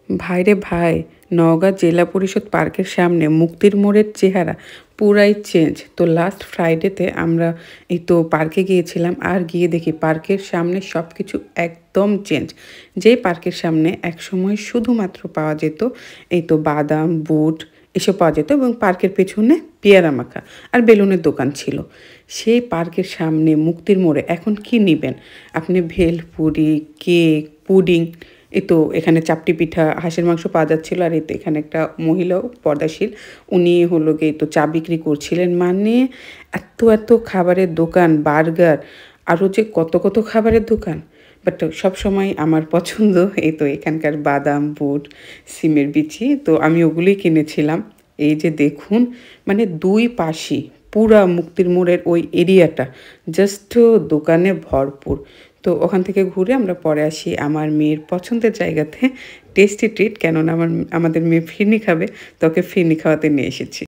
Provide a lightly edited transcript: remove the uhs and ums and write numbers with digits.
ভাইরে ভাই, নওগাঁ জেলা পরিষদ পার্কের সামনে মুক্তির মোড়ের চেহারা পুরাই চেঞ্জ। তো লাস্ট ফ্রাইডেতে আমরা এই তো পার্কে গিয়েছিলাম, আর গিয়ে দেখি পার্কের সামনে সব কিছু একদম চেঞ্জ। যেই পার্কের সামনে একসময় শুধুমাত্র পাওয়া যেত এই তো বাদাম, বুট এসব পাওয়া যেত, এবং পার্কের পেছনে পেয়ারা মাখা আর বেলুনের দোকান ছিল। সেই পার্কের সামনে মুক্তির মোড়ে এখন কি নিবেন আপনি? ভেলপুরি, কেক, পুডিং, এই তো এখানে চাপটি পিঠা, হাঁসের মাংস পাওয়া যাচ্ছিলো। আর এই তো এখানে একটা মহিলাও পর্দাশীল, উনি হলো গিয়ে তো চা বিক্রি করছিলেন। মানে এত এত খাবারের দোকান, বার্গার, আরও যে কত কত খাবারের দোকান। বাট সবসময় আমার পছন্দ এই তো এখানকার বাদাম, বুট, সিমের বিচি, তো আমি ওগুলোই কিনেছিলাম। এই যে দেখুন, মানে দুই পাশই পুরা মুক্তির মোড়ের ওই এরিয়াটা জাস্ট দোকানে ভরপুর। তো ওখান থেকে ঘুরে আমরা পরে আসি আমার মেয়ের পছন্দের জায়গাতে টেস্টি ট্রিট, কেননা আমাদের মেয়ে ফিরনি খাবে, তো ওকে ফিরনি খাওয়াতে নিয়ে এসেছি।